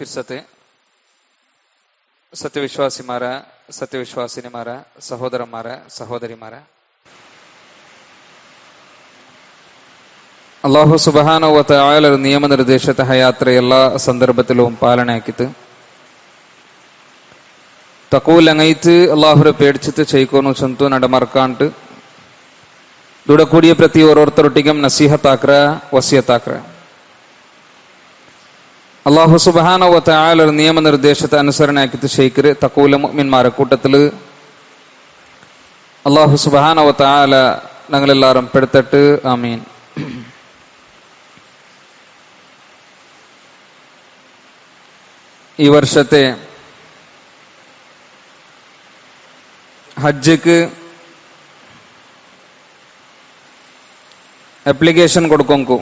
തിരുസത്തെ സത്യവിശ്വാസിമാരെ സത്യവിശ്വാസിനിമാരെ സഹോദരന്മാരെ സഹോദരിമാരെ, അള്ളാഹു സുബ്ഹാനഹു വ തആല നിയമനിർദ്ദേശത്തെ ഹയാത്ര എല്ലാ സന്ദർഭത്തിലും പാലನೆಯಾಕಿತು. ತಕೂಲಂಗೈತು ಅಲ್ಲಾಹುರ ಪೇಡ್ಚಿತು ಚೈಕೋನು ಚಂತು ನಡಮರ್ಕಾಂಟು ದುಡ ಕೂಡಿಯ ಪ್ರತಿ ಓರೋರ್ತರೊಟ್ಟಿಗೆ ನಸೀಹತ್ ಆಕ್ರ ವಸಿಯತ್ ಆಕ್ರ. അള്ളാഹു സുബ്ഹാനഹു വ തആല നിയമനിർദ്ദേശത്തെ അനുസരണയാക്കിയിട്ട് ശൈഖര് തഖൂല മുഅ്മിൻമാരെ കൂട്ടത്തിൽ അള്ളാഹു സുബ്ഹാനഹു വ തആല ഞങ്ങളെല്ലാവരും പെടുത്തട്ട്. ആമീൻ. ഈ വർഷത്തെ ഹജ്ജിക്ക് ಅಪ್ಲಿಕೇಶನ್ ಕೊಡ್ಕೊಂಕು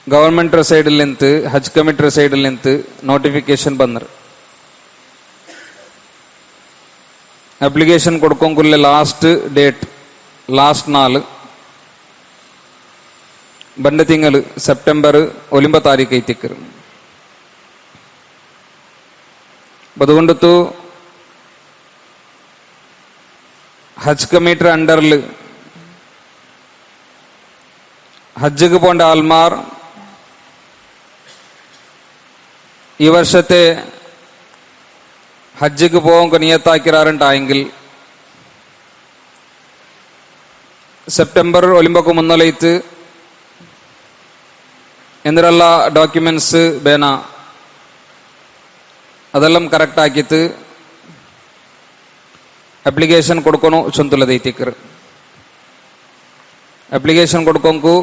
ಗವರ್ಮೆಂಟ್ ಸೈಡಲ್ಲಿ ನಿಂತು ಹಜ್ ಕಮಿಟಿ ಸೈಡಲ್ಲಿ ನಿಂತು ನೋಟಿಫಿಕೇಶನ್ ಬಂದ್ರು. ಅಪ್ಲಿಕೇಶನ್ ಕೊಡ್ಕೊಂಕುಲ್ಲೇ ಲಾಸ್ಟ್ ಡೇಟ್ ಲಾಸ್ಟ್ ನಾಲ್ ಬಂಡ ತಿಂಗಳು ಸೆಪ್ಟೆಂಬರ್ 9 ತಾರೀಕು ಐತಿಕ್ಕರು. അതുകൊണ്ടു ഹജ് കമ്മിറ്റി അണ്ടറിൽ ഹജ്ജിക്ക് പോണ്ട ആൾമാർ ഈ വർഷത്തെ ഹജ്ജിക്ക് പോകാൻ നിയത്താക്കിറാറുണ്ടായെങ്കിൽ സെപ്റ്റംബർ 9 മുന്നോലൈത്ത് എന്തിനുള്ള ഡോക്യുമെന്റ്സ് ಬೇನ ಅದೆಲ್ಲಂ ಕರೆಕ್ಟ್ ಆಗಿತ್ತು ಅಪ್ಲಿಕೇಶನ್ ಕೊಡ್ಕೊನು ಚಂತುಲದೈತಿಕ್ಕರು. ಅಪ್ಲಿಕೇಶನ್ ಕೊಡ್ಕೊಂಕು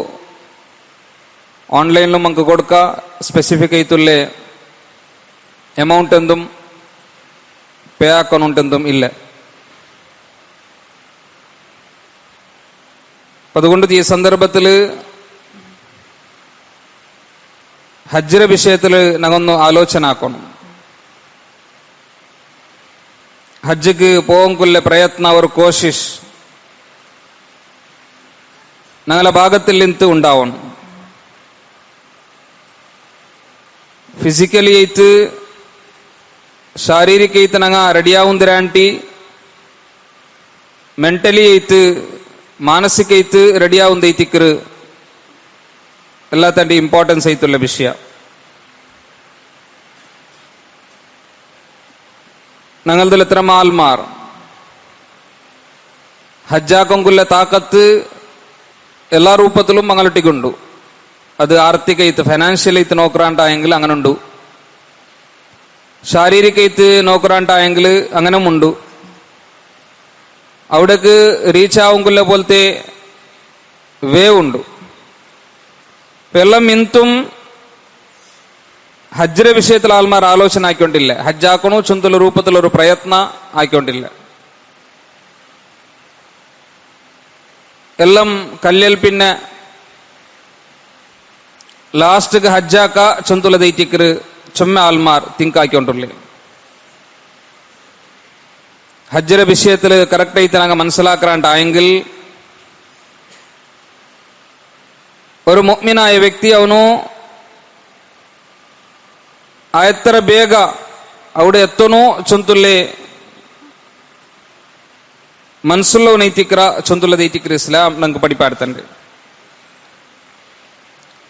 ಆನ್ಲೈನ್ಲು ಮಂಕು ಕೊಡ್ಕ ಸ್ಪೆಸಿಫಿಕ್ ಐತುಲ್ಲೇ ಅಮೌಂಟ್ ಎಂದುം പേ ആക്കണുണ്ടെന്നും ഇല്ല. അതുകൊണ്ട് ഈ സന്ദർഭത്തിൽ ഹജ്ജിന്റെ വിഷയത്തിൽ ഞങ്ങൊന്ന് ആലോചന ആക്കണം. ഹജ്ജിക്ക് പോകാനുള്ള പ്രയത്ന ഒരു കോശിഷ് ഞങ്ങളുടെ ഭാഗത്തിൽ നിന്ന് ഉണ്ടാവണം. ಫಿಸಿಕಲಿ ಐತು ಶಾರೀರಿಕ ಐತು ನಂಗ ರೆಡಿಯಾವುಂದಿರಾಂಟಿ, ಮೆಂಟಲಿ ಐತು ಮಾನಸಿಕ ಐತು ರೆಡಿಯಾವುಂದೈತಿಕ್ಕರು ಎಲ್ಲ ತಂಡಿ ಇಂಪಾರ್ಟೆನ್ಸ್ ಐತುಲ್ಲ ವಿಷಯ. ഞങ്ങളുടെ എത്ര ആൾമാർ ഹജ്ജാക്കൊണ്ടുള്ള താക്കത്ത് എല്ലാ രൂപത്തിലും മങ്ങളിട്ടിക്കൊണ്ടു. അത് ആർത്ഥിക ಐತು ഫൈനാൻഷ്യൽ ಐತು നോക്കറാണ്ടായെങ്കിൽ അങ്ങനെ ഉണ്ട്, ശാരീരിക ಐತು നോക്കറാണ്ടായെങ്കിൽ അങ്ങനെ ഉണ്ട്. അവിടേക്ക് റീച്ച് ആവുമ്പോൾ പോലത്തെ വേ ഉണ്ട്. എല്ലാം ಇಂತುം ഹജ്ജിന്റെ വിഷയത്തിൽ ആൾമാർ ആലോചന ആയിക്കൊണ്ടില്ല. ഹജ്ജാക്കണോ ചുന്തുള്ള രൂപത്തിലൊരു പ്രയത്ന ആയിക്കൊണ്ടില്ല. എല്ലാം കല്ലിൽ പിന്നെ ലാസ്റ്റ് ഹജ്ജാക്ക ചുന്തുലതൈറ്റിക്കറ് ചുമ്മ ആൾമാർ തിങ്കായിക്കൊണ്ടില്ല. ഹജ്ജിന്റെ വിഷയത്തിൽ കറക്റ്റ് ആയിട്ട് ഞങ്ങൾ മനസ്സിലാക്കാണ്ടായെങ്കിൽ ഒരു മുഅ്മിനായ വ്യക്തി അവനു എത്ര ಬೇಗ അവിടെ എത്തണോ ചൊന്തുല്ലേ മനസ്സുള്ള നൈതിക്ര ചൊന്തുള്ള നൈതിക്ര ഇസ്ലാം ഞങ്ങൾക്ക് പഠിപ്പാടുത്തുണ്ട്.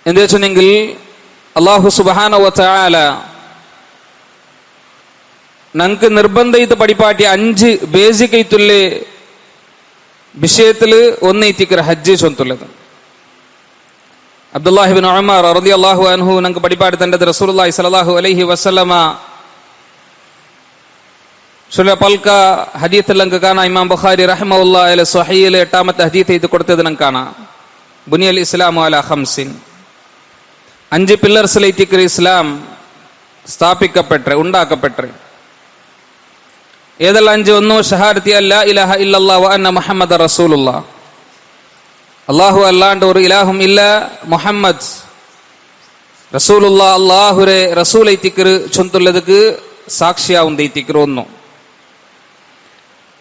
എന്താ വെച്ചെങ്കിൽ അല്ലാഹു സുബ്ഹാനഹു വ തആല ഞങ്ങൾക്ക് നിർബന്ധയിട്ട് പഠിപ്പാട്ടിയ 5 ബേസിക് ആയിട്ടുള്ള വിഷയത്തിൽ ഒന്ന് നൈതിക്ര ഹജ്ജ് ചൊന്തുള്ളത്. അബ്ദുല്ലാഹി ഇബ്നു ഉമർ റളിയല്ലാഹു അൻഹു ഞങ്ങൾക്ക് പഠിപ്പാടുത്തുണ്ട്. റസൂലുള്ളാഹി സ്വല്ലല്ലാഹു അലൈഹി വസല്ലമ സുല പൽക ഹദീത്തിൽ ഞങ്ങൾക്ക് കാണാം. ഇമാം ബുഖാരി റഹിമഹുല്ലാഹി അലൈഹി സ്വഹീഹിൽ 8ാമത്തെ ഹദീത്ത് ഇത് കൊടുത്തത് ഞങ്ങൾക്ക് കാണാം. ബുനിയൽ ഇസ്ലാമു അലാ 5 പില്ലർസിലേക്ക് ഇസ്ലാം സ്ഥാപിക്കപ്പെട്ടെ ഉണ്ടാക്കപ്പെട്ടെ. ഏതെല്ലാം 5? ഒന്ന് ഷഹാദത്തി അല്ലാ ഇലാഹ ഇല്ലല്ലാഹു വ അന്ന മുഹമ്മദ റസൂലുള്ളാഹ്, അല്ലാഹു അല്ലാണ്ട് ഒരു ഇലാഹും ഇല്ല, മുഹമ്മദ് റസൂലുള്ളാഹ് അല്ലാഹുരെ റസൂലൈതിക്കറ് ചൊന്തുള്ളದಕ್ಕೆ സാക്ഷിയാവുന്നൈതിക്കറ് ഒന്ന്.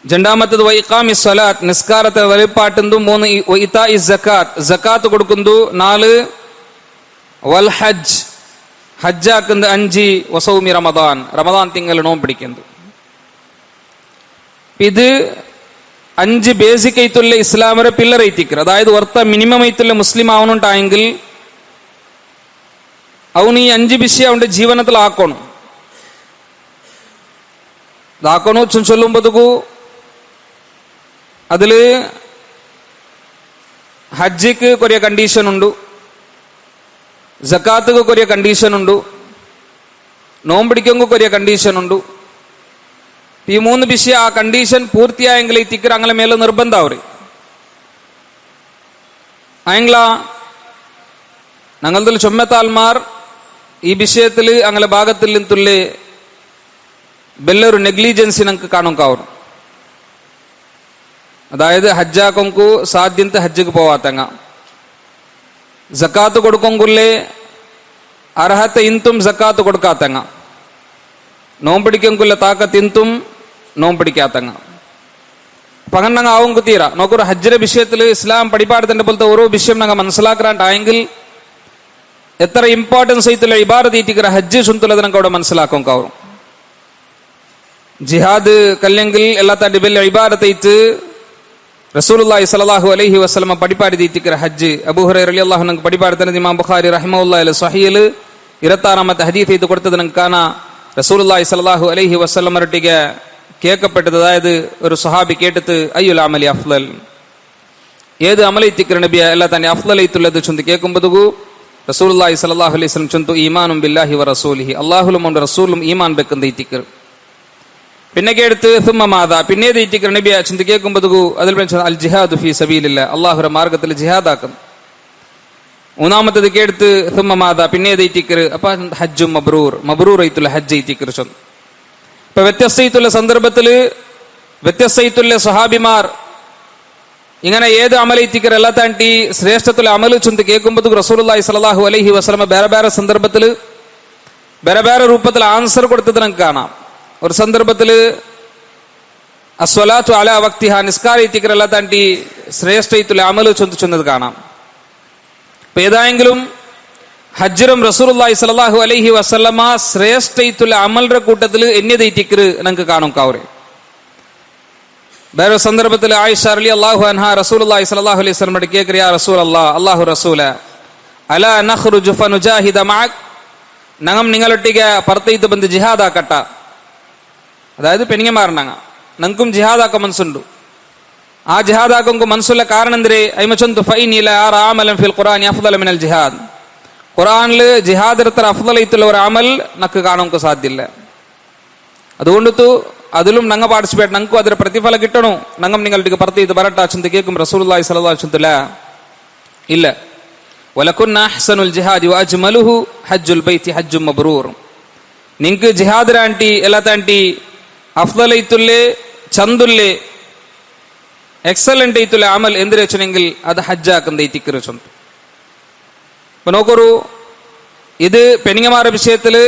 രണ്ടാമത്തേത് വഇഖാമി സ്വലാത്ത്, നിസ്കാരത്തെ വെളിപ്പാട്ടുന്നു. 3 ഇതാഇ സകാത്ത്, സകാത്ത് കൊടുക്കുന്നു. 4 വൽ ഹജ്ജ്, ഹജ്ജാക്കുന്നത് 5 വസൗമി റമദാൻ തിങ്കൾ നോമ്പ് പിടിക്കുന്നത്. ഇത് 5 ബേസിക് ആയിട്ടുള്ള ഇസ്ലാമരെ പില്ലർ ಐತಿಕ್ರ. അതായത് ഒർത്ത മിനിമം ആയിട്ടുള്ള മുസ്ലിം ആവണുണ്ടായെങ്കിൽ ಅವನು ಈ 5 ವಿಷಯ ಅವನ ಜೀವನದಲ್ಲಿ ಹಾಕೋಣ ചൊല്ലുമ്പോഴത്തേക്കു അതില് ഹജ്ജിക്ക് കുറേ കണ്ടീഷൻ ഉണ്ട്, ജക്കാത്തുക്ക് കുറേ കണ്ടീഷൻ ഉണ്ട്, നോമ്പടിക്കുമ്പോൾ കുറേ കണ്ടീഷൻ ഉണ്ട്. ഈ 3 വിഷയ ആ കണ്ടീഷൻ പൂർത്തിയായെങ്കിൽ തിക്കർ അങ്ങനെ മേലെ നിർബന്ധ അവര് ആയെങ്കില ഞങ്ങളുടെ ചൊമ്മത്താൽമാർ ഈ വിഷയത്തിൽ അങ്ങനെ ഭാഗത്തിൽ നിന്നുള്ള ബെല്ലൊരു നെഗ്ലിജൻസി ഞങ്ങൾക്ക് കാണും. അതായത് ഹജ്ജാക്കൊങ്കു സാധ്യത ഹജ്ജിക്ക് പോവാത്തങ്ങ, ജക്കാത്ത് കൊടുക്കൊങ്കുള്ളേ അർഹത്ത ഇന്തും ജക്കാത്ത് കൊടുക്കാത്തങ്ങ, നോമ്പടിക്കൊങ്കുള്ള താക്കത്ത് ഇന്തും നോമ്പടിക്കാത്തങ്ങ. അപ്പൊ അങ്ങനെ ഞങ്ങൾ ആവുങ്കു തീരാ നോക്കൊരു ഹജ്ജിന്റെ വിഷയത്തിൽ ഇസ്ലാം പഠിപ്പാടത്തിന്റെ പോലത്തെ ഓരോ വിഷയം ഞങ്ങൾ മനസ്സിലാക്കാണ്ടായെങ്കിൽ എത്ര ഇമ്പോർട്ടൻസ് ആയിട്ടുള്ള ഇബാദത്ത് ഈറ്റിക്കറ ഹജ്ജ് ചുന്തലത് ഞങ്ങൾക്ക് അവിടെ മനസ്സിലാക്കും. ജിഹാദ് കല്ലെങ്കിൽ എല്ലാത്ത വലിയ ഇബാദത്ത് ആയിട്ട് റസൂലുള്ളാഹി സ്വല്ലല്ലാഹു അലൈഹി വസല്ലം പഠിപ്പാടി തീറ്റിക്കറ ഹജ്ജ്. അബൂ ഹുറൈറ റളിയല്ലാഹു അൻഹു പഠിപ്പാടി തന്നെ ഇമാം ബുഖാരി റഹിമഹുല്ലാഹി സ്വഹീഹിൽ 26ാമത്തെ ഹദീസ് ഇത് കൊടുത്തത് ഞങ്ങൾക്ക് കാണാം. റസൂലുള്ളാഹി സ്വല്ലല്ലാഹു അലൈഹി വസല്ലം ഒരൊട്ടിಗೆ കേൾക്കപ്പെട്ടത്, അതായത് ഒരു സഹാബി കേട്ടിട്ട് അയ്യുൽ അമലി അഫ്ളൽ, ഏത് അമലൈത്തിക്കറ നബിയ എല്ലാ തന്നെ അഫ്ളൽ ആയിട്ടുള്ളത് ചൊന്ത് കേൾക്കുമ്പോഴത്തേക്കു റസൂലുള്ളാഹി സ്വല്ലല്ലാഹു അലൈഹി വസല്ലം ചൊന്തു ഈമാനും ബില്ലാഹി വ റസൂലിഹി, അല്ലാഹുലും അവന്റെ റസൂലും ഈമാൻ വെക്കുന്ന ഈറ്റിക്കർ. പിന്നെ കേടുത്ത് സുമ്മമാത പിന്നെ ഈറ്റിക്കർ നബിയ ചൊന്ത് കേൾക്കുമ്പോഴത്തേക്കു അതിൽ അൽ ജിഹാദു ഫീ സബീലില്ലാ, അല്ലാഹുവിന്റെ മാർഗത്തിൽ ജിഹാദാക്കും. 3ാമത്തത് കേടുത്ത് സുമ്മമാത പിന്നെ ഈറ്റിക്കർ അപ്പൊ ഹജ്ജും മബ്രൂർ ആയിട്ടുള്ള ഹജ്ജ് ഈറ്റിക്കർ ചൊന്നു. ഇപ്പൊ വ്യത്യസ്തയിട്ടുള്ള സന്ദർഭത്തില് വ്യത്യസ്തയിട്ടുള്ള സഹാബിമാർ ഇങ്ങനെ ഏത് അമലൈത്തിക്കർ എല്ലാ താണ്ടി ശ്രേഷ്ഠത്തുള്ള അമല് ചൊന്ത് കേൾക്കുമ്പോൾ റസൂലുള്ളാഹി സ്വല്ലല്ലാഹു അലൈഹി വസല്ലം ಬೇರೆ ಬೇರೆ സന്ദർഭത്തില് ಬೇರೆ ಬೇರೆ രൂപത്തിൽ ആൻസർ കൊടുത്തത് നമുക്ക് കാണാം. ഒരു സന്ദർഭത്തില് അസ്വലാത്തു അലാ വക്തിഹ, നിസ്കാരത്തിക്കർ എല്ലാ താണ്ടി ശ്രേഷ്ഠയിട്ടുള്ള അമല് ചൊന്നത് കാണാം. ഇപ്പൊ ഏതായെങ്കിലും ഹജ്ജിലും റസൂലുള്ളാഹി സ്വല്ലല്ലാഹു അലൈഹി വസല്ലമ ശ്രേഷ്ഠയിട്ടുള്ള അമലിന്റെ കൂട്ടത്തിൽ എന്നതൈറ്റിക്കർ നമുക്ക് കാണും. വേറെ സന്ദർഭത്തിൽ ആയിഷ റളിയല്ലാഹു അൻഹ റസൂലുള്ളാഹി സ്വല്ലല്ലാഹു അലൈഹി വസല്ലം കേൾക്കുക, യാ റസൂലല്ലാഹ്, അല്ലാഹു റസൂല, അലാ നഖ്റുജു ഫനുജാഹിദ മഅക്, ഞങ്ങൾ നിങ്ങളൊട്ടിಗೆ പുറത്തേക്ക് ಬಂದು ജിഹാദ് ആക്കട്ട. അതായത് പെണ്ണുമാരനങ്ങ ഞങ്ങൾക്കും ജിഹാദ് ആക്കാൻ മനസ്സുണ്ട്. ആ ജിഹാദ് ആക്കുമ്പോൾ മനസ്സുള്ള കാരണം എന്തേ അയ്മച്ചന്തു ഫൈനി ലാ അറാ അമലൻ ഫിൽ ഖുർആനി അഫ്ളല മിനൽ ജിഹാദ്, ഖുർആനിൽ ജിഹാദ് അത്ര അഫ്ളലായിട്ടുള്ള ഒരു അമൽ നമുക്ക് കാണാൻ സാധ്യമില്ല. അതുകൊണ്ട് അതിലും ഞങ്ങൾ പാർട്ടിസിപ്പേറ്റ്, ഞങ്ങൾക്കും അതിന് പ്രതിഫലം കിട്ടണോ, ഞങ്ങൾ നിങ്ങളുടെ പുറത്തേക്ക് വരട്ട ചന്ത കേൾക്കും. റസൂലുള്ളാഹി സ്വല്ലല്ലാഹു അലൈഹി വസല്ലം ഇല്ല, വലകുന്ന അഹ്സനുൽ ജിഹാദി വഅജ്മലുഹു ഹജ്ജുൽ ബൈത്തി ഹജ്ജും മബ്രൂർ, നിങ്ങൾക്ക് ജിഹാദ് റാണ്ടി എല്ലാ താണ്ടി അഫ്ളലായിട്ടുള്ള ചന്തുല്ലേ എക്സലന്റ് ആയിട്ടുള്ള അമൽ എന്തിനു വെച്ചെങ്കിൽ അത് ഹജ്ജാക്കുന്ന ഈറ്റിക്കർ ചൊന്തു. ഇപ്പൊ നോക്കൊരു ഇത് പെണ്ണുമാരുടെ വിഷയത്തില്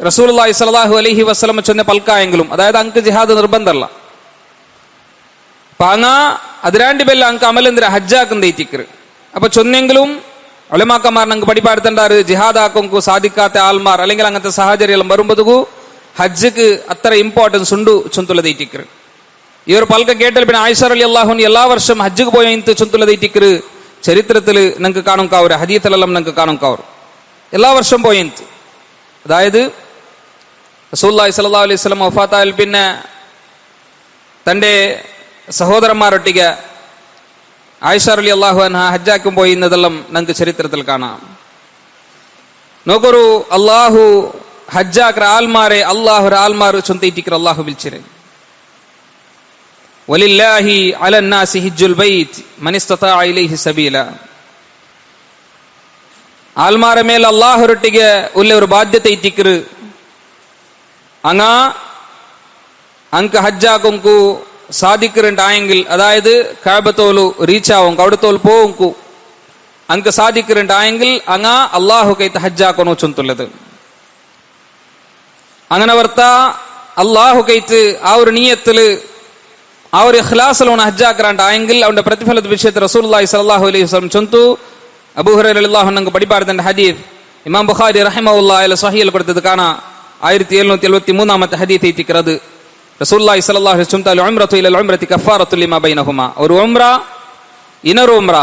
റസൂലുള്ളാഹി സ്വല്ലല്ലാഹു അലൈഹി വസല്ലം ചൊന്ന പൽക്കായെങ്കിലും, അതായത് അങ്ക് ജിഹാദ് നിർബന്ധമല്ല. അപ്പൊ അതിരാണ്ടി ബെല്ല അങ്ക് അമൽ എന്തിനാ ഹജ്ജാക്കുന്ന ഈറ്റിക്കർ. അപ്പൊ ചൊന്നെങ്കിലും ഉലമാക്കന്മാർ ഞങ്ങൾക്ക് പഠിപ്പാടുത്തണ്ടാറ് ജിഹാദ് ആക്കൊങ്കു സാധിക്കാത്ത ആൾമാർ അല്ലെങ്കിൽ അങ്ങനത്തെ സാഹചര്യം വരുമ്പോഴത്തേക്കു ഹജ്ജക്ക് അത്ര ഇമ്പോർട്ടൻസ് ഉണ്ട് ചൊന്തുള്ളത് ഈറ്റിക്കർ. ഈ ഒരു പൽക്ക കേട്ടാൽ പിന്നെ ആയിഷ റളിയല്ലാഹു അൻഹ എല്ലാ വർഷം ഹജ്ജക്ക് പോയ ചൊന്തുള്ളത് ഈറ്റിക്കർ ചരിത്രത്തിൽ ഞങ്ങൾക്ക് കാണും കാവൂർ, ഹദീസിലെല്ലാം ഞങ്ങൾക്ക് കാണും കാവൂർ എല്ലാ വർഷം പോയി. അതായത് റസൂലുള്ളാഹി സ്വല്ലല്ലാഹു അലൈഹി വസല്ലം വഫാത്തായാൽ പിന്നെ തന്റെ സഹോദരന്മാരൊട്ടിಗೆ ആയിഷ റളിയല്ലാഹു അൻഹ ഹജ്ജാക്കും പോയി എന്നതെല്ലാം ഞങ്ങൾക്ക് ചരിത്രത്തിൽ കാണാം. നോക്കൊരു അള്ളാഹു ഹജ്ജാക്ര ആൽമാരെ അള്ളാഹു ആൽമാർ ചൊന്തീറ്റിക്കർ അള്ളാഹു വിളിച്ചിരെ, വലില്ലാഹി അലന്നാസി ഹിജ്ജുൽ ബൈത്ത് മൻ ഇസ്തതാഅ ഇലൈഹി സബീല, ആൽമാരെ മേൽ അള്ളാഹുരൊട്ടിಗೆ ഉള്ള ഒരു ബാധ്യത ഇറ്റിക്കർ. അങ്ക ഹജ്ജാക്കൊങ്കു സാധിക്കുന്നുണ്ടായെങ്കിൽ, അതായത് കാബത്തോലു റീച്ച് ആവും അവിടത്തോൽ പോവുങ്കു അങ്ക സാധിക്കുന്നുണ്ടായെങ്കിൽ അള്ളാഹു കൈത്ത് ഹജ്ജാക്കണോ ചൊന്തുള്ളത്. അങ്ങനെ വർത്ത അള്ളാഹു കൈത്ത് ആ ഒരു നീയത്തില് ആ ഒരു ഇഖ്ലാസിലാണ് ഹജ്ജാക്കറാണ്ടായെങ്കിൽ അവന്റെ പ്രതിഫലದ ವಿಷಯത്തിൽ റസൂലുള്ളാഹി സ്വല്ലല്ലാഹു അലൈഹി വസല്ലം ചൊന്തു. അബൂ ഹുറൈറ റളിയല്ലാഹു അൻഹു പഠിപ്പാടുന്ന ഹദീസ്, ഇമാം ബുഖാരി റഹിമഹുല്ലാഹി സ്വഹീഹിൽ കൊടുത്തത് കാണാ 1773 ഹദീസ് എത്തിക്കുന്നത് റസൂലുള്ളാഹി സ്വല്ലല്ലാഹു അലൈഹി വസല്ലം ഉംറതു ഇലൽ ഉംറതി കഫാറത്തു ലിമാ ബൈനഹുമാ. ഒരു ഉംറ ഇനൊരു ഉംറ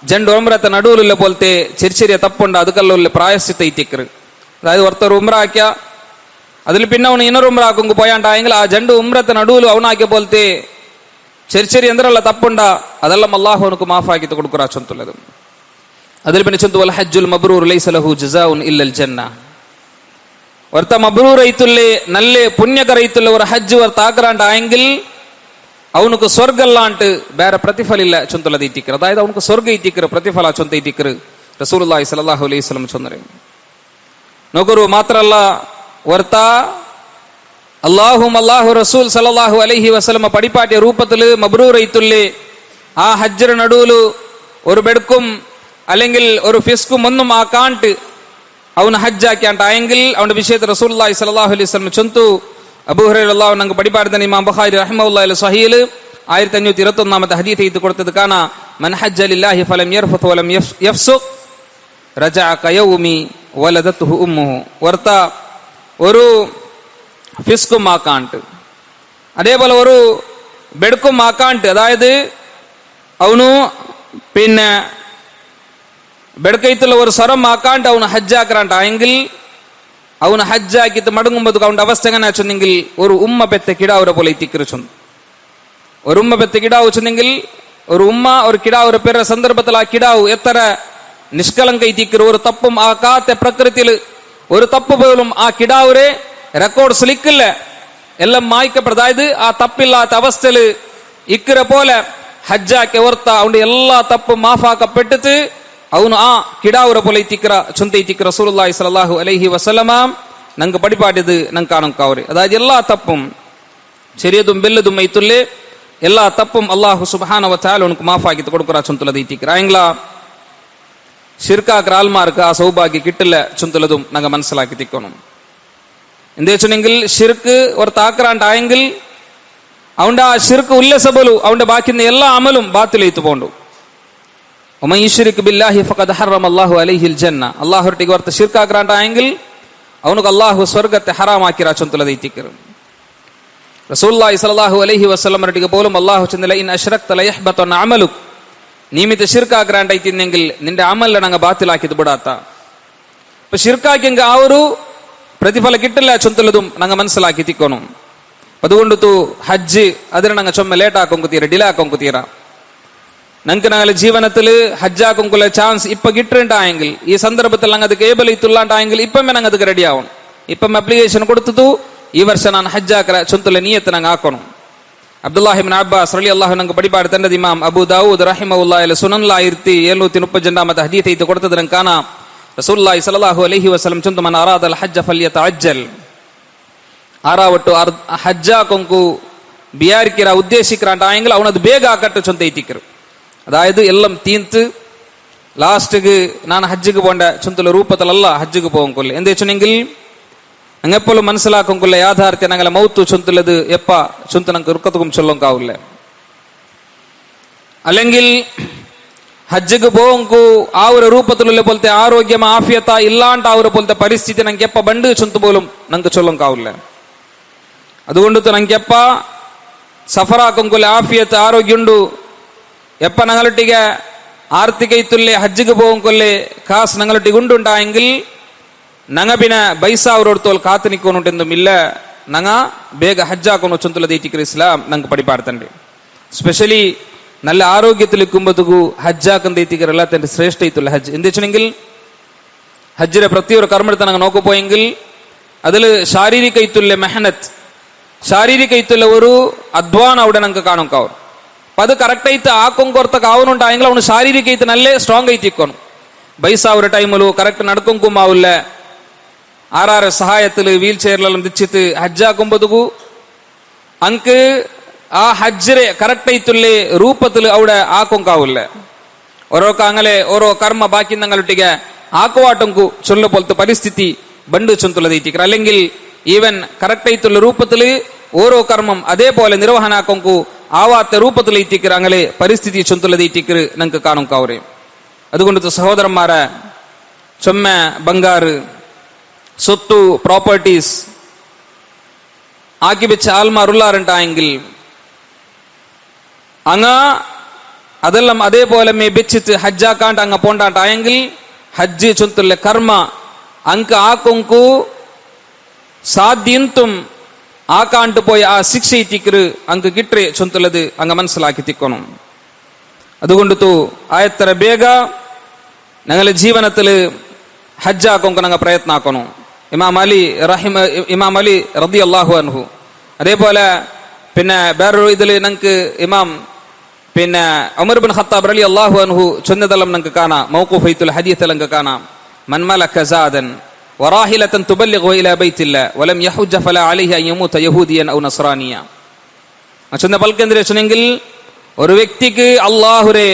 ജണ്ട് ഉംറത്തെ നടുവിലുള്ള പോലത്തെ ചെറിയ ചെറിയ തപ്പുണ്ട് അതുക്കല്ലുള്ള പ്രായശ്ചിത്ത ഇത്തിക്കറ്. അതായത് ഒരൊരു ഉംറ ആക്കിയ അതിൽ പിന്നെ അവന് ഇനൊരു ഉംറ ആക്കുമ്പോ പോയാണ്ടായെങ്കിൽ ആ ജണ്ട് ഉംറത്തെ നടുവിൽ അവനാക്കിയ പോലത്തെ ചെറിയ ചെറിയ എന്തെല്ലാം തപ്പുണ്ട അതെല്ലാം അല്ലാഹു അവനക്ക് മാഫാക്കി കൊടുക്കുറാ ചൊന്തുള്ളത്. അതിൽ പിന്നെ ചൊന്തു വൽ ഹജ്ജുൽ മബ്റൂർ ലൈസ ലഹു ജസാഉൻ ഇല്ലൽ ജന്ന. ഒരത്ത മബ്റൂർ ആയിട്ടുള്ളേ നല്ല പുണ്യകരയിട്ടുള്ള ഒരു ഹജ്ജ് ഒരത്ത ആക്കറാണ്ടായെങ്കിൽ ಅವನಿಗೆ ಸ್ವರ್ಗ ಅಲ್ಲ ಅಂಟು ಬೇರೆ ಪ್ರತಿಫಲ ಇಲ್ಲ ಚೊಂತಲದ ಇಟ್ಟಿಕ್ಕರು. ಅದಾയത് ಅವನಿಗೆ ಸ್ವರ್ಗ ಇಟ್ಟಿಕ್ಕರು ಪ್ರತಿಫಲ ಚೊಂತ ಇಟ್ಟಿಕ್ಕರು ರಸೂಲುಲ್ಲಾಹಿ ಸಲ್ಲಲ್ಲಾಹು ಅಲೈಹಿ ವಸಲ್ಲಂ ಚೊಂದರೆ ನೋಗರು ಮಾತ್ರ ಅಲ್ಲ ವರ್ತ അല്ലാഹു റസൂൽ സല്ലല്ലാഹു അലൈഹി വസല്ലം പടിപ്പാട്ടിയ രൂപത്തിൽ മബ്രൂർ ആയിട്ടുള്ളേ ആ ഹജ്ജർ നടുവില് ഒരു ബെടുക്കും അല്ലെങ്കിൽ ഒരു ഫിസ്കും ഒന്നും ആ കാണ്ട് അവന് ഹജ്ജാക്കിയാണ്ടായെങ്കിൽ അവന്റെ വിഷയത്തിൽ റസൂലുള്ളാഹി സ്വല്ലല്ലാഹു അലൈഹി വസല്ലം ചൊന്തു അബൂ ഹുറൈറ റളിയല്ലാഹു അൻഹു പഠിപ്പാടുന്ന ഇമാം ബുഖാരി റഹിമഹുല്ലാഹി സ്വഹീഹിൽ 1521 ഹദീസ് ഇത് കൊടുത്തത് കാണാ മൻ ഹജ്ജ ലില്ലാഹി ഫലം യർഫുത് വലം യഫ്സുഖ് റജഅ കയൗമി വലദതുഹു ഉമ്മുഹു. വർത്ത ഒരു ഫിസ്കും ആക്കാണ്ട് അതേപോലെ ഒരു ബെടുക്കും ആക്കാണ്ട് അതായത് അവನು പിന്നെ ബെടുക്കൈത്തുള്ള ഒരു സ്വരം ആക്കാണ്ട് അവന് ഹജ്ജാക്കറാണ്ടായെങ്കിൽ ಅವನು ಹಜ್ಜಾಕಿತ್ತು ಮಡಗುಂಬದು ಅವನ ಅವಸ್ಥೆ ಚೊಂದೆಂಗಿಲ್ ഒരു ഉമ്മ പെത്ത കിടാവുരെ പോലെ ഇത്തിക്കറ് ചൊന്നു. ഒരു ഉമ്മ പെത്ത കിടാവ് ചൊന്നെങ്കിൽ ഒരു ഉമ്മ ഒരു കിടാവുരെ പേര സന്ദർഭത്തിൽ ആ കിടാവ് എത്ര നിഷ്കളങ്ക ഇത്തിക്കറ്. ഒരു തപ്പും ആ കാത്തെ പ്രകൃതിയിൽ ഒരു തപ്പ് പോലും ആ കിടാവുരെ റെക്കോർഡ് സ്ലിക്കില്ല എല്ലാം മായ്ക്കപ്പെടും. അതായത് ആ തപ്പില്ലാത്ത അവസ്ഥയിൽ ഇക്കറെ പോലെ ഹജ്ജാക്കി ഓർത്ത അവന്റെ എല്ലാ തപ്പും മാഫാക്കപ്പെട്ടിട്ട് ಅವನು ಆ ಕಿಡಾವುರ ಪೊಲ ಇತ್ತಿಕ್ರ ಚೊಂತ ಇತ್ತಿಕ್ರ ರಸೂಲುಲ್ಲಾಹಿ ಸ್ವಲ್ಲಲ್ಲಾಹು ಅಲೈಹಿ ವಸಲ್ಲಮ ನಂಗೆ ಪಡಿಪಾಡಿದು ನಂಗೆ ಕಾಣಂಕಾವ್ರಿ. ಅದಾയത് എല്ലാ തപ്പും ശരിയതും ബെല്ലതും ಐತುಲ್ಲೇ എല്ലാ തപ്പും അല്ലാഹു സുബ്ഹാനഹു വ തആല ഉനക്ക് മാഫാക്കി കൊടുക്കുറാ ചൊಂತಲದ ಇತ್ತಿಕ್ರ. ಆಯಂಗ್ಲ ಶಿರ್ಕಾಕ್ರ ಆಲ್ಮಾರ್ಕ ಆ ಸೌಭಾಗ್ಯ കിട്ടില്ല ചൊಂತಲതും ನಂಗೆ മനസ്സിലാക്കി തിക്കണം. എന്തേ ചൊന്നെങ്കിൽ ഷിർക്ക് ഒരു താക്കറാണ്ടായെങ്കിൽ അവന്റെ ആ ഷിർക്ക് ഉല്ലസബലു അവന്റെ ബാക്കിയുള്ള എല്ലാ അമലും ബാത്തിലേത്തു പോണ്ടു. ഒമൻ യുശ്രിക് ബില്ലാഹി ഫഖദ് ഹറമ അല്ലാഹു അലൈഹിൽ ജന്ന. അല്ലാഹുർട്ടിಗೆ ವರ್ತ ಶಿರ್ಕ್ ಆಗ್ರಾಂಟಾയെങ്കിൽ ಅವನಿಗೆ ಅಲ್ಲಾಹು ಸ್ವರ್ಗത്തെ ಹರಾಮಾಕಿರಾ ಚೊಂತಲದ ಇತ್ತಿಕ್ಕರು. റസൂലുള്ളാഹി സ്വല്ലല്ലാഹു അലൈഹി വസല്ലം റട്ടിಗೆ പോലും അല്ലാഹു ചൊന്നല ഇൻ അശ്റക്ത ലയഹ്ബതന അമലുക്. നീമിത ಶಿರ್ಕ್ ಆಗ್ರಾಂಟೈತಿന്നെങ്കിൽ നിന്റെ അമൽ ഞങ്ങ ബാത്തിലാക്കിയത് ಬಿಡಾತ. അപ്പൊ ಶಿರ್ಕಾക്കിയെങ്കിൽ ആ ഒരു പ്രതിഫല കിട്ടില്ല ചൊಂತಲതും ഞങ്ങ മനസ്സിലാക്കി തിക്കണം. അതുകൊണ്ടു ഹജ്ജ് അതിനെ ഞങ്ങ ചൊമ്മ ലേಟ್ ആಕೊಂಕುತ್ತೀರ ಡಿಲೇ ಆಕೊಂಕುತ್ತೀರ. ഞങ്ങൾക്ക് ഞങ്ങളുടെ ജീവിതത്തിൽ ഹജ്ജാക്കുള്ള ചാൻസ് ഇപ്പൊ കിട്ടണ്ടായെങ്കിൽ ഈ സന്ദർഭത്തിൽ ഞങ്ങൾ അത് കേബിൾ ഇത്തുള്ളാണ്ടായെങ്കിൽ ഇപ്പം ഞങ്ങൾ അത് റെഡി ആവണം. ഇപ്പം അപ്ലിക്കേഷൻ കൊടുത്തു ഈ വർഷം ನಾನು ഹജ്ജാക്കര ചൊಂತಲ ನಿಯತ್ ನಂಗೆ ಹಾಕೋಣ. ಅಬ್ದುಲ್ಲಾಹ್ ಇಬ್ನ್ ಅಬ್ಬಾಸ್ റളിയല്ലാഹു അൻഹു പടിപാട് തന്റെ ഇമാം അബൂ ദാവൂദ് റഹിമഹുല്ലാഹി സുനൻ 1732 ഹദീസ് ഇത് കൊടുത്തത് ನಂಗೆ ಕಾಣ റസൂലുള്ളാഹി സ്വല്ലല്ലാഹു അലൈഹി വസല്ലം ചൊಂತು മൻ അറാദൽ ഹജ്ജ ഫൽയതഅജ്ജൽ. ആറാവട്ടു ഹജ്ജാക്കൊಂಕು ಬಿಯಾರಿಕಿರ ಉದ್ದೇಶಿಕರಾಂಟಾയെങ്കിൽ ಅವನದು ಬೇಗ ಆಕಟ್ಟು ಚೊಂತ ಇತ್ತಿಕ್ಕರು. അതായത് എല്ലാം തീന്ത് ലാസ്റ്റ് ನಾನು ഹജ്ജിക്ക് പോണ്ട ചൊಂತಲ ರೂಪದಲ್ಲ ഹജ്ജിക്ക് പോകും കൊല്ല. എന്തേ ചൊന്നെങ്കിൽ അങ്ങെപ്പോഴും മനസ്സിലാക്കും കൊല്ല യാഥാർത്ഥ്യം ഞങ്ങളെ മൗത്ത് ചൊಂತലത് എപ്പ ചൊಂತ ഞങ്ങൾക്ക് റുക്കത്തും ചൊല്ലോങ്കാവില്ല. അല്ലെങ്കിൽ ഹജ്ജിക്ക് പോകും ആ ഒരു ರೂಪത്തിലുള്ള പോലത്തെ ആരോഗ്യം ആഫിയത്ത ഇല്ലാണ്ട് ആ ഒരു പോലത്തെ പരിസ്ഥിതി ഞങ്ങൾക്ക് എപ്പ ബണ്ട് ചൊಂತ പോലും ഞങ്ങൾക്ക് ചൊല്ലോങ്കാവില്ല. അതുകൊണ്ട് ഞങ്ങൾക്ക് എപ്പ സഫറാക്കും കൊല്ല ആഫിയത്ത് ആരോഗ്യമുണ്ട് എപ്പ ഞങ്ങളൊട്ടിಗೆ ആർത്തിക ഇത്തുല്ലേ ഹജ്ജിക്ക് പോകും കൊല്ലേ ഖാസ് ഞങ്ങളൊട്ടിಗೆ ഉണ്ടുണ്ടായെങ്കിൽ ഞങ്ങ പിന്നെ പൈസ അവരോടത്തോൽ കാത്തു നിൽക്കൊന്നുണ്ടെന്നും ഇല്ല. ഞങ്ങ ಬೇಗ ഹജ്ജാക്കുന്നു ചൊಂತಲದ ಇಟ್ಟಿಕ್ರ ഇസ്ലാം ഞങ്ങൾക്ക് പഠിപ്പാടുത്തണ്ട്. സ്പെഷ്യലി നല്ല ആരോഗ്യത്തിലിരിക്കുമ്പോഴത്തേക്കു ഹജ്ജാക്കുന്ന ഇത്തിക്കർ എല്ലാത്തിന്റെ ശ്രേഷ്ഠ ഇത്തുള്ള ഹജ്ജ്. എന്ത് വെച്ചെങ്കിൽ ഹജ്ജിലെ പ്രത്യേക കർമ്മത്തെ ഞങ്ങൾ നോക്കുപോയെങ്കിൽ അതിൽ ശാരീരിക ഇത്തുള്ള മെഹനത്ത് ശാരീരിക ഇത്തുള്ള ഒരു അധ്വാനം അവിടെ ഞങ്ങൾക്ക് കാണുക്കാവും. അപ്പൊ അത് കറക്റ്റ് ആയിട്ട് ആക്കൊറത്തൊക്കെ ആവുന്നുണ്ടായെങ്കിൽ അവന് ശാരീരിക ആയിട്ട് നല്ല സ്ട്രോങ് ആയിട്ട് ഇരിക്കണം. പൈസ ഒരു ടൈമിലു കറക്റ്റ് നടക്കുമാവില്ല. ആറാറ് സഹായത്തില് വീൽ ചെയറിലെല്ലാം ദിച്ചിട്ട് ഹജ്ജാക്കുമ്പോഴത്തേക്കു അങ്ക് ആ ഹജ്ജിരെ കറക്റ്റ് ആയിട്ടുള്ള ರೂಪത്തിൽ അവിടെ ആക്കൊങ്കാവില്ല. ഓരോ അങ്ങനെ ഓരോ കർമ്മ ബാക്കി ഞങ്ങളൊട്ടിಗೆ ആക്കുവാട്ടങ്കു ചൊല്ല പോലത്തെ പരിസ്ഥിതി ബണ്ട് ചൊಂತಲದ ಇಟ್ಟಿಕ್ರ. അല്ലെങ്കിൽ ഈവൻ കറക്റ്റ് ആയിട്ടുള്ള ರೂಪത്തിൽ ഓരോ കർമ്മം അതേപോലെ നിർവഹണ ആക്കൊങ്കു ആവാത്ത ರೂಪത്തിൽ ഇട്ടിക്കർ അങ്ങനെ പരിസ്ഥിതി ചൊಂತಲದ ಇಟ್ಟಿക്കർ ഞങ്ങൾക്ക് കാണും കാവരെ. അതുകൊണ്ട് സഹോദരന്മാരെ ചൊമ്മ ബംഗാറ് സ്വത്തു പ്രോപ്പർട്ടീസ് ആക്കി വെച്ച ആൾമാരുള്ളാറുണ്ടായെങ്കിൽ അങ്ങ അതെല്ലാം അതേപോലെ മേ വെച്ചിട്ട് ഹജ്ജാക്കാണ്ട് അങ്ങ് പോണ്ടാണ്ടായെങ്കിൽ ഹജ്ജ് ചൊന്തുള്ള കർമ്മ അങ്ക് ആക്കൊങ്കു സാധ്യന്തും ആക്കാണ്ട് പോയ ആ ശിക്ഷ ഇത്തിക്കറ് അങ്ക് കിട്ടേ ചൊന്തുള്ളത് അങ്ങ് മനസ്സിലാക്കി തിക്കണം. അതുകൊണ്ടു ആയത്ര ಬೇಗ ഞങ്ങളെ ജീവിതത്തിൽ ഹജ്ജാക്കൊങ്ക് ഞങ്ങൾ പ്രയത്നാക്കണം. ഇമാം അലി റളിയല്ലാഹു അൻഹു അതേപോലെ പിന്നെ വേറൊരു ഇതിൽ ഞങ്ങൾക്ക് ഇമാം പിന്നെ ഉമർ ബിൻ ഖത്താബ് റളിയല്ലാഹു അൻഹു ചൊന്നതെല്ലാം ഞങ്ങൾക്ക് കാണാം. മൗഖൂഫൈത്തുൽ ഹദീസ് ഞങ്ങൾക്ക് കാണാം. മൻ മലക സാദൻ വറാഹിലതൻ തുബല്ലിഗു ഇലാ ബൈത്തില്ലാ വലം യഹുജ്ജ ഫലാ അലൈഹി അൻ യമൂത യഹൂദിയൻ ഔ നസ്റാനിയ. ചൊന്ന പൽക്കെന്തിരെ ചൊന്നെങ്കിൽ ഒരു വ്യക്തിക്ക് അള്ളാഹുരെ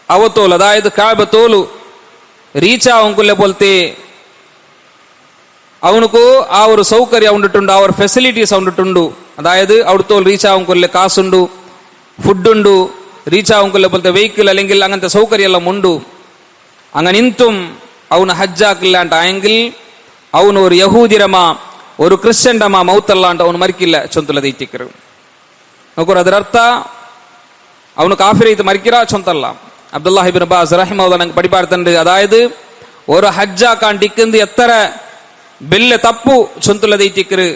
അവത്തോല് അതായത് കാബ തോಲು ರೀಚ್ ಆವಂಕುಲ್ಲೆ ಬೋಲ್ತೆ ಅವನಿಗೂ ಆ ഒരു സൗകര്യം ഉണ്ടിട്ടുണ്ട്, ആ ഒരു ഫെസിലിറ്റീസ് ഉണ്ടിട്ടുണ്ട്. അതായത് അവിടുത്തെ റീച്ച് ആവുംകൊല്ലെ കാസുണ്ട്, ഫുഡുണ്ട്, റീച്ച് ആവുംകൊല്ലെ പോലത്തെ വെഹിക്കിൾ അല്ലെങ്കിൽ അങ്ങനത്തെ സൗകര്യം എല്ലാം ഉണ്ട്. അങ്ങനെ ಇಂತುം ಅವನು ಹಜ್ಜಾಕಿಲ್ಲ ಅಂತ ಆಯಂಗಿಲ್ ಅವನು ഒരു യഹൂദിരമ ഒരു ക്രിസ്ത്യൻഡമ മൗത്തല്ല ಅಂತ ಅವನು ಮರಿಕಿಲ್ಲ ಚೊಂತಲದ ಇತ್ತಿಕ್ಕರು ನೋಕರು. ಅದರ ಅರ್ಥ ಅವನು ಕಾಫಿರೈತು ಮರಿಕಿರ ಚೊಂತಲ್ಲ. അബ്ദുല്ലാഹി ഇബ്നു അബ്ബാസ് റഹിമഹുല്ലാഹ് ഞങ്ങൾക്ക് പഠിപ്പാടുത്തുണ്ട്. അതായത് ഒരു ഹജ്ജാക്കാണ്ടിക്കുന്നത് എത്ര വലിയ തപ്പു ചൊന്തുള്ളതൈറ്റിക്കറ്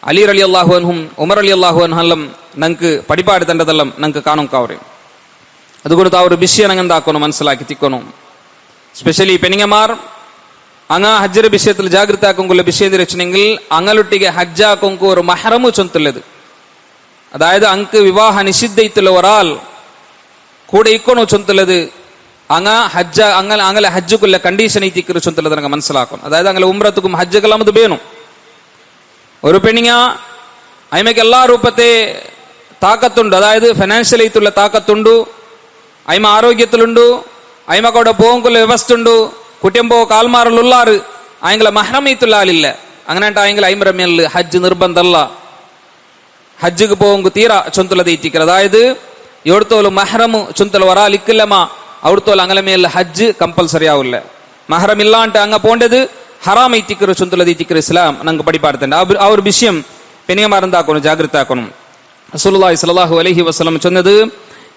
അലി റളിയല്ലാഹു അൻഹും ഉമർ റളിയല്ലാഹു അൻഹും ഞങ്ങൾക്ക് പഠിപ്പാടുത്തേണ്ടതെല്ലാം ഞങ്ങൾക്ക് കാണും കാവറ്. അതുകൊണ്ട് ആ ഒരു വിഷയം ഞങ്ങൾ എന്താക്കണം മനസ്സിലാക്കി തിക്കണം. സ്പെഷ്യലി പെണ്ണുങ്ങമാർ അങ്ങ ഹജ്ജര വിഷയത്തിൽ ജാഗ്രത ആക്കുള്ള വിഷയം വെച്ചിട്ടുണ്ടെങ്കിൽ അങ്ങലൊട്ടിಗೆ ഹജ്ജാക്കൊങ്കു ഒരു മഹ്റമു ചൊന്തുള്ളത്. അതായത് അങ്ക് വിവാഹ നിഷിദ്ധയിത്തുള്ള ഒരാൾ കൂടെ ഇക്കണോ ചൊന്തുള്ളത് അങ്ങ ഹജ്ജ അങ്ങനെ ഹജ്ജുക്കുള്ള കണ്ടീഷൻ ഇത്തിക്കറ് ചൊന്തുള്ളത് ഞങ്ങൾ മനസ്സിലാക്കണം. അതായത് അങ്ങനെ ഉംറത്തുക്കും ഹജ്ജുക്കെല്ലാം അത് വേണം. ഒരു പെണ്ണിങ്ങ അയിമയ്ക്ക് എല്ലാ രൂപത്തെ താക്കത്തുണ്ട്, അതായത് ഫിനാൻഷ്യൽ ആയിട്ടുള്ള താക്കത്തുണ്ട്, അയിമ ആരോഗ്യത്തിലുണ്ട്, അയിമക്കവിടെ പോകുന്ന വ്യവസ്ഥ ഉണ്ട്, കുട്ടിയമ്പോ കാൽമാറിലുള്ളാറ് ആയെങ്കിലെ മഹ്റമീത്തുള്ള ആളില്ല. അങ്ങനെ ആയെങ്കിൽ അയിമര മേലിൽ ഹജ്ജ് നിർബന്ധമല്ല. ഹജ്ജുക്ക് പോകുമ്പോൾ തീര ചൊന്തുള്ളത് ഇത്തിക്കറ്. അതായത് എവിടത്തോലും മഹ്റമു ചൊന്തൽ വരാലിക്കില്ലമ്മ അവിടത്തോലും അങ്ങനെ മേൽ ഹജ്ജ് കമ്പൽസറി ആവില്ല. മഹ്റം ഇല്ലാണ്ട് അങ്ങ പോണ്ടത് ഹറാം ഇത്തിക്കറ് ചൊന്തുള്ളത് ഇത്തിക്കറ് ഇസ്ലാം ഞങ്ങൾക്ക് പഠിപ്പാടുത്തുണ്ട്. ആ ഒരു വിഷയം പെണ്ണുങ്ങമാരെന്താക്കണം ജാഗ്രത ആക്കണം. റസൂലുള്ളാഹി സ്വല്ലല്ലാഹു അലൈഹി വസല്ലം ചൊന്നത്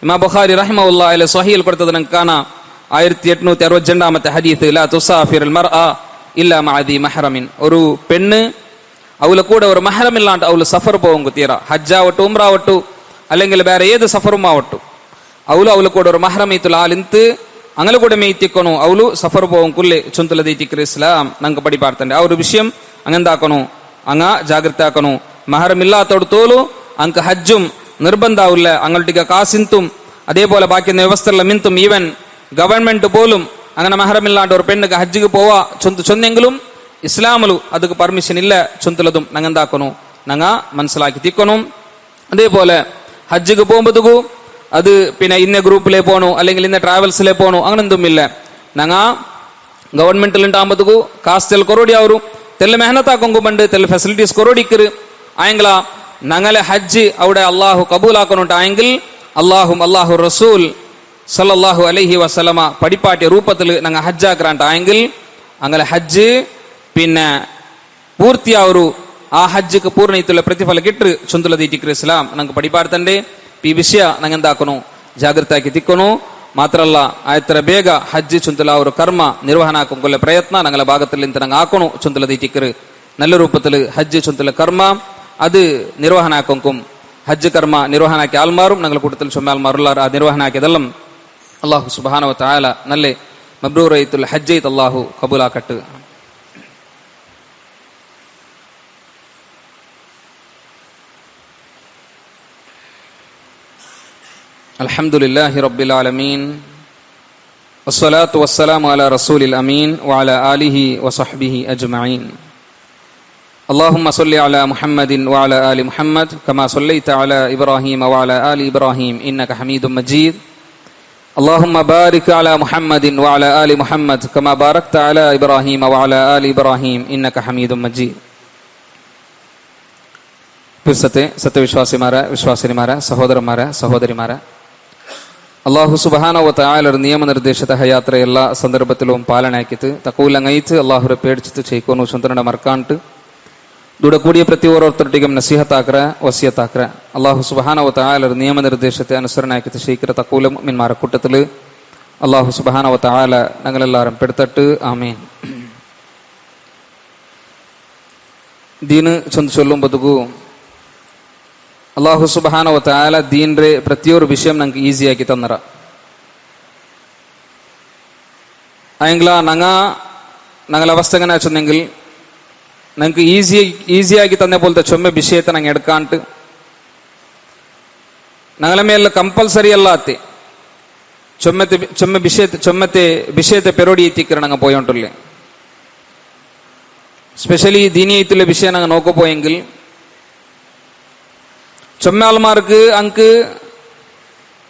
ഇമാം ബുഖാരി റഹിമഹുല്ലാഹി സ്വഹീഹിൽ കൊടുത്തത് ഞങ്ങൾക്ക് കാണാം. 1862 ഹദീസ് ലാ തുസാഫിറുൽ മർഅ ഇല്ലാ മഅ ദി മഹ്റമിൻ. ഒരു പെണ്ണ് അവളെ കൂടെ ഒരു മഹ്റം ഇല്ലാണ്ട് അവള് സഫർ പോകും തീര ഹജ്ജാവട്ടു ഉംറാവട്ടു അല്ലെങ്കിൽ വേറെ ഏത് സഫറും ആവട്ടു അവള് ಕೂಡ ഒരു മഹ്റമീത്തുൽ ആലിന്ത് അങ്ങനെ കൂടെ മേയ്ത്തിക്കണു അവളു സഫർ പോകും കുല്ലെ ചൊന്തുലതീറ്റിക്കറ് ഇസ്ലാം ഞങ്ങൾക്ക് പഠിപ്പാടുത്തുണ്ട്. ആ ഒരു വിഷയം അങ്ങെന്താക്കണു അങ്ങ ജാഗ്രത ആക്കണു. മഹ്റം ഇല്ലാത്തോടത്തോളു അങ്ക് ഹജ്ജും നിർബന്ധാവില്ല. അങ്ങോട്ടേക്ക് കാസിന്തും അതേപോലെ ബാക്കി വ്യവസ്ഥയുള്ള മിന്തും ഈവൻ ഗവൺമെന്റ് പോലും അങ്ങനെ മഹ്റം ഇല്ലാണ്ട് ഒരു പെണ്ണുക്ക് ഹജ്ജിക്ക് പോവാ ചൊന്നെങ്കിലും ഇസ്ലാമിലു ಅದಕ್ಕೆ ಪರ್ಮಿಷನ್ ಇಲ್ಲ ചൊന്തുലതും ഞങ്ങൾ എന്താക്കണു ഞങ്ങ മനസ്സിലാക്കി തിക്കണം. അതേപോലെ ഹജ്ജിക്ക് പോകുമ്പോഴത്തേക്കു അത് പിന്നെ ഇന്ന ഗ്രൂപ്പിലേ പോണു അല്ലെങ്കിൽ ഇന്ന ട്രാവൽസിലേ പോണു അങ്ങനെന്തും ഇല്ല. ഞങ്ങ ഗവൺമെന്റിലുണ്ടാകുമ്പോഴത്തേക്കു കാസ് തെൽ കൊറോടി ആവരും തെല്ല മെഹനത്താക്കൊങ്കു പണ്ട് തെല്ല ഫെസിലിറ്റീസ് കൊറോടിക്കറ് ആയെങ്കില ഞങ്ങളെ ഹജ്ജ് അവിടെ അള്ളാഹു കബൂലാക്കണുണ്ട്. ആയെങ്കിൽ അള്ളാഹു റസൂൽ സല്ലല്ലാഹു അലൈഹി വസല്ലമ പഠിപ്പാട്ടിയ രൂപത്തിൽ ഞങ്ങൾ ഹജ്ജാക്കറാണ്ട് ആയെങ്കിൽ അങ്ങനെ ഹജ്ജ് പിന്നെ പൂർത്തിയാവരു ആ ഹജ്ജിക്ക് പൂർണ്ണയിട്ടുള്ള പ്രതിഫല കിട്ടു ചൊന്തുലതീറ്റിക്കറ് ഇസ്ലാം ഞങ്ങൾക്ക് പഠിപ്പാടുത്തണ്ടേ. ಈ ವಿಷಯ ನಂಗೆ ಎಂದಾಕನು ಜಾಗೃತ ಆಗಿ ತಿಕ್ಕನು ಮಾತ್ರಲ್ಲ ಆಯ್ತರ ಬೇಗ ಹಜ್ಜಿ ಚುಂತಲ ಅವರ ಕರ್ಮ ನಿರ್ವಹಣೆ ಹಾಕೊಂಡ್ಕೊಳ್ಳೆ ಪ್ರಯತ್ನ ನಂಗಲ ಭಾಗದಲ್ಲಿ ನಂಗೆ ಹಾಕೋನು ಚುಂತಲದೀಟಿಕ್ಕರು നല്ല രൂപത്തിൽ ഹജ്ജ് ചുന്തല കർമ്മ അത് നിർവഹണാക്കും. ഹജ്ജ് കർമ്മ നിർവഹണാക്കി ആൽമാറും ഞങ്ങളുടെ കൂട്ടത്തിൽ ചുമ്മാൽമാറുള്ള ആ നിർവഹണാക്കിയതെല്ലാം അള്ളാഹു സുബ്ഹാനഹു വ തആല നല്ല മബ്രൂറൈത്തുൽ ഹജ്ജൈത്ത് അള്ളാഹു കബൂലാക്കട്ട്. അൽഹംദുലില്ലാഹി റബ്ബിൽ ആലമീൻ വസ്സലാത്തു വസ്സലാമു അലാ റസൂലിൽ അമീൻ വഅലാ ആലിഹി വസഹ്ബിഹി അജ്മഈൻ. اللهم صل على محمد وعلى آل محمد كما صليت على إبراهيم وعلى آل إبراهيم إنك حميد مجيد. اللهم بارك على محمد وعلى آل محمد كما باركت على إبراهيم وعلى آل إبراهيم إنك حميد مجيد. സത്യവിശ്വാസിമാരെ വിശ്വാസിനിമാരെ സഹോദരന്മാരെ സഹോദരിമാരെ അള്ളാഹു സുബ്ഹാനഹു വ തആല ഒരു നിയമനിർദ്ദേശത യാത്ര എല്ലാ ಸಂದರ್ಭത്തിലും ಪಾಲನೆಯಾಕಿತು ತಕೂಲಂಗೈತು ಅಲ್ಲಾಹುರ ಪೇಡ್ಚಿತು ಚೈಕೋನು ಸಂತರಣ ಮರ್ಕಾಂಟ್ ದುಡ ಕೂಡಿಯ ಪ್ರತಿ ಓರೋರ್ತರಟಿಗೆ ನಸೀಹತ್ ಆಕ್ರ ವಸಿಯತ್ ಆಕ್ರ ಅಲ್ಲಾಹು ಸುಬ್ಹಾನಹು ವ ತಆಲ ഒരു നിയമനിർദ്ദേശത്തെ അനുസരണയാക്കിತು ശീക്ര തകൂല മുഅ്മിൻമാരെ കൂട്ടത്തിൽ അല്ലാഹു സുബ്ഹാനഹു വ തആല ഞങ്ങളെല്ലാവരും പെടുത്തട്ട് ആമീൻ. ദീന് ചൊല്ലുമ്പോഴത്തേക്കೂ അള്ളാഹു സുബ്ഹാനഹു വ തആല ദീൻറെ ಪ್ರತಿಯೊಂದು ವಿಷಯ ನಂಗೆ ಈಸಿಯಾಗಿ ತಂದರ ಆಯ್ಂಗ್ಲ ഞങ്ങളെ അവസ്ഥ എങ്ങനെ വെച്ചെങ്കിൽ ഞങ്ങൾക്ക് ഈസിയാಗಿ തന്നെ പോലത്തെ ചൊമ്മ വിഷയത്തെ ഞങ്ങൾ എടുക്കാണ്ട് ഞങ്ങളെ മേലെ ಕಂಪಲ್ಸರಿ ಅಲ್ಲಾತಿ ചൊമ്മത്തെ വിഷയത്തെ പെരോടി എത്തിക്കറ ഞങ്ങൾ പോയോണ്ടില്ലേ. സ്പെഷ്യലി ദീനിയത്തിലെ വിഷയം ഞങ്ങൾ നോക്കപ്പോയെങ്കിൽ ചൊമ്മാൾമാർക്ക് അങ്ക്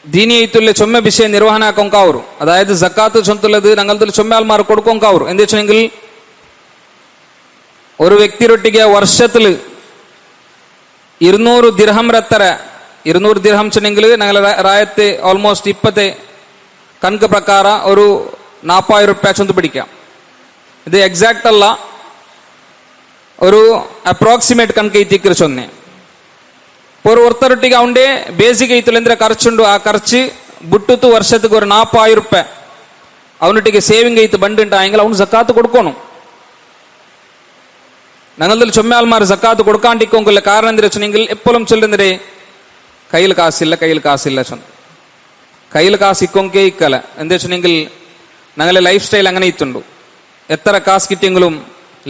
ദീനിയത്തുള്ള ചൊമ്മ വിഷയം നിർവഹണാക്കൊങ്കാവൂർ, അതായത് സക്കാത്ത് ചൊന്തുള്ളത് ഞങ്ങളുടെ ചൊമ്മാൾമാർക്ക് കൊടുക്കൊങ്കാവൂർ. എന്താ വെച്ചെങ്കിൽ ഒരു വ്യക്തിരൊട്ടിಗೆ വർഷത്തിൽ 200 ദിർഹം ರತ್ತರ 200 ദിർഹം ചെന്നെങ്കിൽ ഞങ്ങളെ ರಾಯത്തെ ಆಲ್ಮೋಸ್ಟ್ 20 കണക്ക് പ്രಕಾರ ഒരു 40,000 രൂപ ചൊന്ത് പിടിക്കാം. ഇത് എക്സാക്ട് അല്ല, ഒരു അപ്രോക്സിമേറ്റ് കണക്ക് എത്തിക്കറി ചൊന്നെ. ഒരുത്തരൊട്ടിಗೆ അവന്റെ ಬೇಸಿಗೆ ಐತಲ್ಲ ಅಂದ್ರೆ ಖರ್ಚುಂಡು, ಆ ಖರ್ಚು ಬಿಟ್ಟು ವರ್ಷಕ್ಕೆ ഒരു 40,000 രൂപ അവനൊട്ടിಗೆ ಸೇವಿಂಗ್ ಐತು ಬಂಡುಂಟ ಆಯ್ಂಗಲ ಅವನು ಜಕಾತ್ കൊടുക്കണം. ഞങ്ങളിൽ ചൊമ്മാൽമാർ ജക്കാത്ത് കൊടുക്കാണ്ടിരിക്കുള്ള കാരണം എന്താ വെച്ചെങ്കിൽ എപ്പോഴും ചൊല്ലുന്നേ കയ്യിൽ കാശില്ല ചൊന്ന് കയ്യിൽ കാശ് ഇക്കൊങ്കേ ഇക്കല. എന്താ വെച്ചെങ്കിൽ ഞങ്ങളെ ലൈഫ് സ്റ്റൈൽ അങ്ങനെ ഇത്തുണ്ടു. എത്ര കാശ് കിട്ടിയെങ്കിലും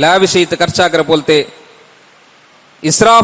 ലാവിഷ് ചെയ്ത് ಖರ್ಚಾಕರ പോലത്തെ ഇസ്രാഫ്